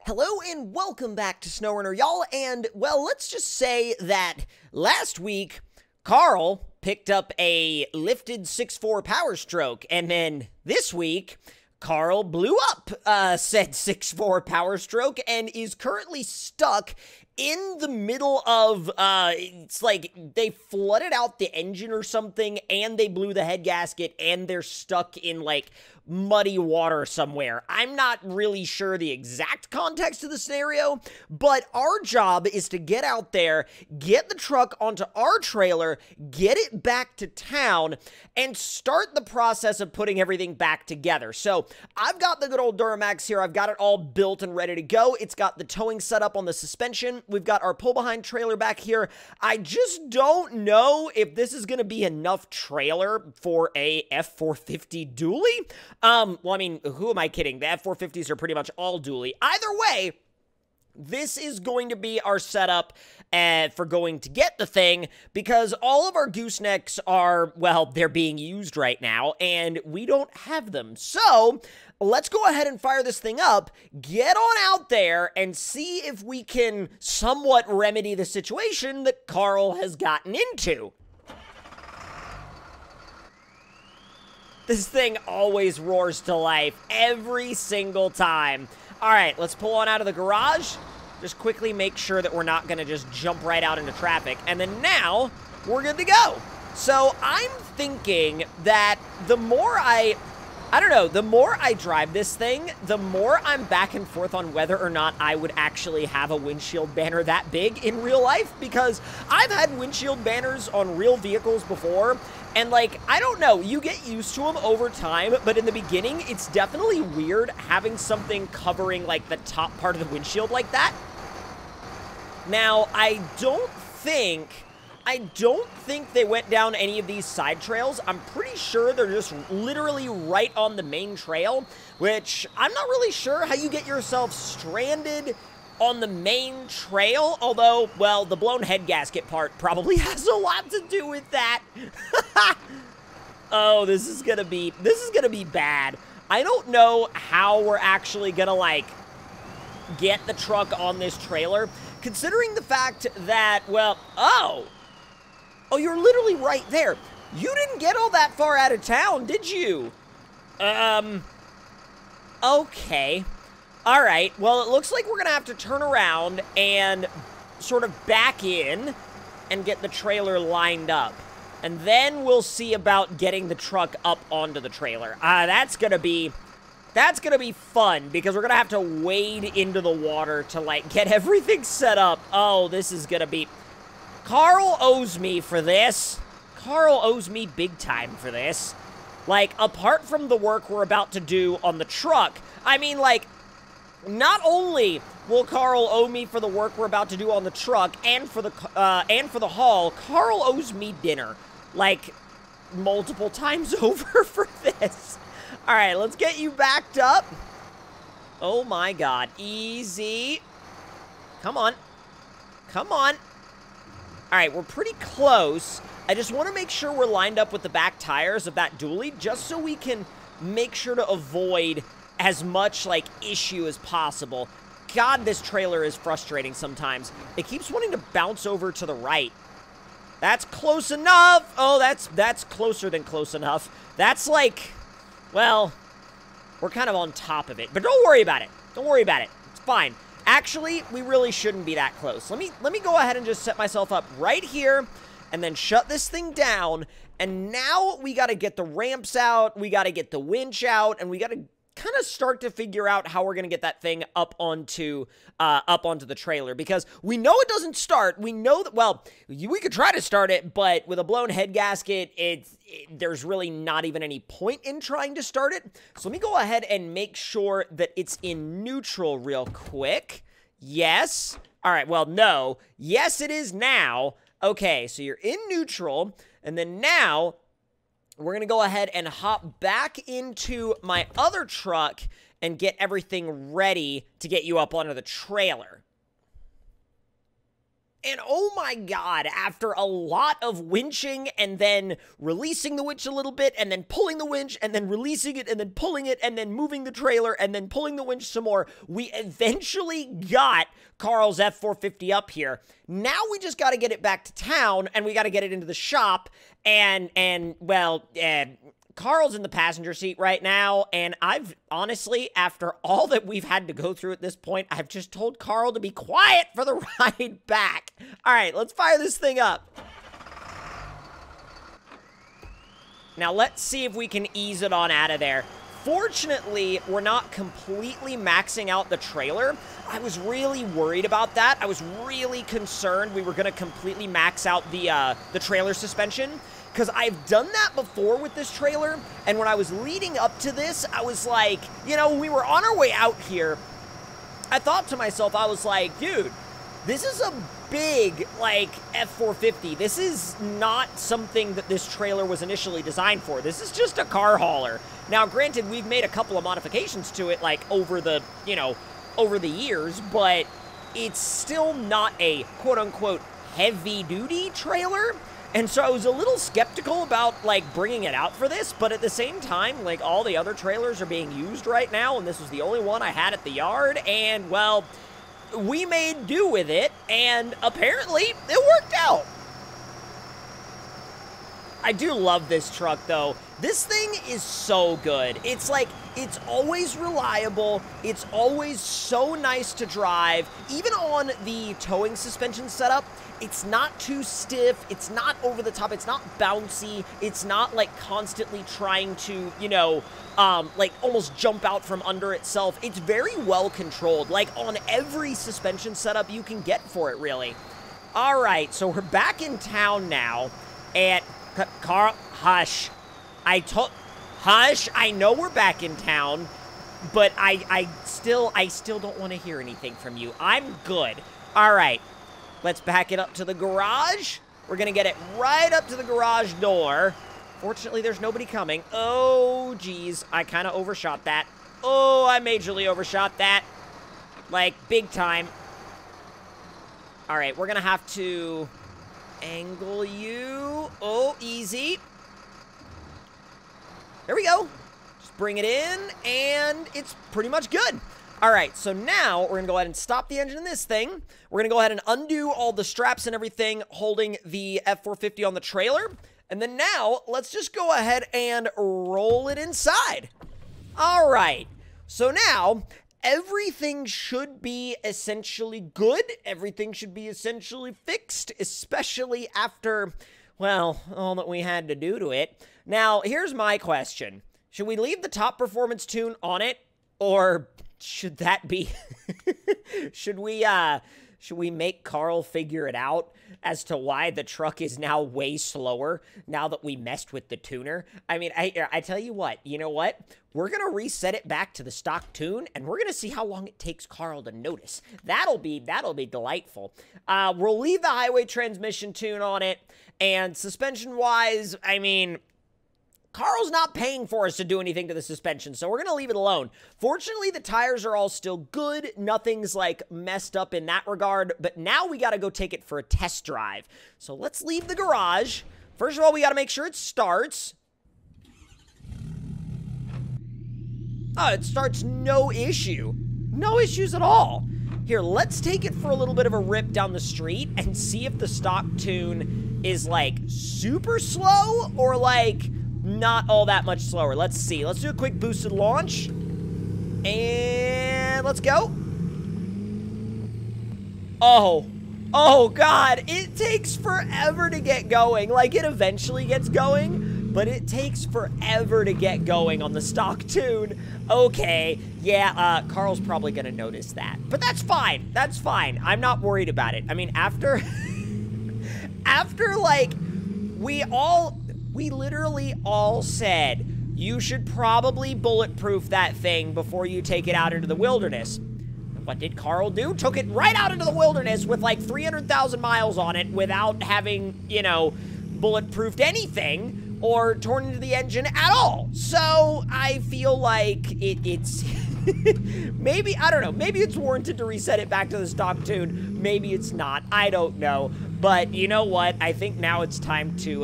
Hello and welcome back to SnowRunner, y'all, and, well, let's just say that last week, Carl picked up a lifted 6.4 Powerstroke, and then this week, Carl blew up said 6.4 Powerstroke and is currently stuck in the middle of, it's like they flooded out the engine or something, and they blew the head gasket, and they're stuck in, like, muddy water somewhere. I'm not really sure the exact context of the scenario, but our job is to get out there, get the truck onto our trailer, get it back to town, and start the process of putting everything back together. So, I've got the good old Duramax here. I've got it all built and ready to go. It's got the towing set up on the suspension. We've got our pull-behind trailer back here. I just don't know if this is going to be enough trailer for a F450 dually. Well, I mean, who am I kidding? The F450s are pretty much all dually. Either way, this is going to be our setup for going to get the thing, because all of our goosenecks are, well, they're being used right now, and we don't have them. So, let's go ahead and fire this thing up, get on out there, and see if we can somewhat remedy the situation that Carl has gotten into. This thing always roars to life every single time. All right, let's pull on out of the garage. Just quickly make sure that we're not going to just jump right out into traffic. And then now, we're good to go. So, I'm thinking that the more I don't know, the more I drive this thing, the more I'm back and forth on whether or not I would actually have a windshield banner that big in real life, because I've had windshield banners on real vehicles before, and, like, I don't know, you get used to them over time, but in the beginning, it's definitely weird having something covering, like, the top part of the windshield like that. Now, I don't think they went down any of these side trails. I'm pretty sure they're just literally right on the main trail, which I'm not really sure how you get yourself stranded on the main trail, although, well, the blown head gasket part probably has a lot to do with that. Oh, this is gonna be bad. I don't know how we're actually gonna, like, get the truck on this trailer, considering the fact that, well, oh, you're literally right there. You didn't get all that far out of town, did you? Okay. All right, well, it looks like we're gonna have to turn around and sort of back in and get the trailer lined up. And then we'll see about getting the truck up onto the trailer. That's gonna be fun, because we're gonna have to wade into the water to, like, get everything set up. Oh, this is gonna be... Carl owes me for this. Carl owes me big time for this. Like, apart from the work we're about to do on the truck, I mean, like, not only will Carl owe me for the work we're about to do on the truck and for the haul, Carl owes me dinner, like, multiple times over for this. All right, let's get you backed up. Oh my God, easy. Come on. Come on. All right, we're pretty close. I just want to make sure we're lined up with the back tires of that dually, just so we can make sure to avoid as much, like, issue as possible. God, this trailer is frustrating sometimes. It keeps wanting to bounce over to the right. That's close enough. Oh, that's closer than close enough. That's like, well, we're kind of on top of it. But don't worry about it. Don't worry about it. It's fine. Actually, we really shouldn't be that close. Let me go ahead and just set myself up right here and then shut this thing down. And now we got to get the ramps out, we got to get the winch out, and we got to kind of start to figure out how we're going to get that thing up onto the trailer, because we know it doesn't start. We know that, well, we could try to start it, but with a blown head gasket, there's really not even any point in trying to start it. So let me go ahead and make sure that it's in neutral real quick. Yes. All right, well, no. Yes, it is now. Okay, so you're in neutral, and then now we're going to go ahead and hop back into my other truck and get everything ready to get you up onto the trailer. And oh my god, after a lot of winching and then releasing the winch a little bit and then pulling the winch and then releasing it and then pulling it and then moving the trailer and then pulling the winch some more, we eventually got Carl's F450 up here. Now we just got to get it back to town and we got to get it into the shop Carl's in the passenger seat right now, and I've honestly, after all that we've had to go through at this point, I've just told Carl to be quiet for the ride back. All right, let's fire this thing up. Now, let's see if we can ease it on out of there. Fortunately, we're not completely maxing out the trailer. I was really worried about that. I was really concerned we were going to completely max out the trailer suspension, because I've done that before with this trailer, and when I was leading up to this, I was like, you know, we were on our way out here. I thought to myself, I was like, dude, this is a big, like, F450. This is not something that this trailer was initially designed for. This is just a car hauler. Now, granted, we've made a couple of modifications to it, like, over the years, but it's still not a quote-unquote heavy-duty trailer. And so I was a little skeptical about, like, bringing it out for this, but at the same time, like, all the other trailers are being used right now, and this was the only one I had at the yard, and, well, we made do with it, and apparently it worked out. I do love this truck, though. This thing is so good. It's like, it's always reliable. It's always so nice to drive. Even on the towing suspension setup, it's not too stiff. It's not over the top. It's not bouncy. It's not, like, constantly trying to, you know, like, almost jump out from under itself. It's very well controlled, like, on every suspension setup you can get for it, really. All right, so we're back in town now, and Carl, hush. Hush, I know we're back in town, but I still don't want to hear anything from you. I'm good. All right, let's back it up to the garage. We're going to get it right up to the garage door. Fortunately, there's nobody coming. Oh, geez, I kind of overshot that. Oh, I majorly overshot that. Like, big time. All right, we're going to have to angle you. Oh, easy. There we go. Just bring it in, and it's pretty much good. All right, so now we're going to go ahead and stop the engine in this thing. We're going to go ahead and undo all the straps and everything holding the F450 on the trailer. And then now, let's just go ahead and roll it inside. All right, so now everything should be essentially good. Everything should be essentially fixed, especially after, well, all that we had to do to it. Now, here's my question. Should we leave the top performance tune on it, or should that be, should we make Carl figure it out as to why the truck is now way slower now that we messed with the tuner? I mean, I tell you what, you know what? We're going to reset it back to the stock tune, and we're going to see how long it takes Carl to notice. That'll be delightful. We'll leave the highway transmission tune on it, and suspension-wise, I mean, Carl's not paying for us to do anything to the suspension, so we're going to leave it alone. Fortunately, the tires are all still good. Nothing's, like, messed up in that regard, but now we got to go take it for a test drive. So let's leave the garage. First of all, we got to make sure it starts. Oh, it starts no issue. No issues at all. Here, let's take it for a little bit of a rip down the street and see if the stock tune is, like, super slow or, like, not all that much slower. Let's see. Let's do a quick boosted launch. And let's go. Oh, God. It takes forever to get going. Like, it eventually gets going, but it takes forever to get going on the stock tune. Okay. Yeah, Carl's probably going to notice that. But that's fine. That's fine. I'm not worried about it. I mean, after, like, we literally all said, you should probably bulletproof that thing before you take it out into the wilderness. What did Carl do? Took it right out into the wilderness with like 300,000 miles on it without having, you know, bulletproofed anything or torn into the engine at all. So I feel like it's Maybe, I don't know, maybe it's warranted to reset it back to the stock tune. Maybe it's not. I don't know. But you know what? I think now it's time to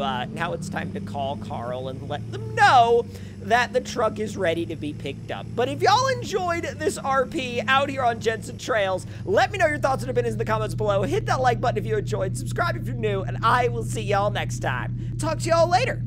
call Carl and let them know that the truck is ready to be picked up. But if y'all enjoyed this RP out here on Jensen Trails, let me know your thoughts and opinions in the comments below. Hit that like button if you enjoyed, subscribe if you're new, and I will see y'all next time. Talk to y'all later.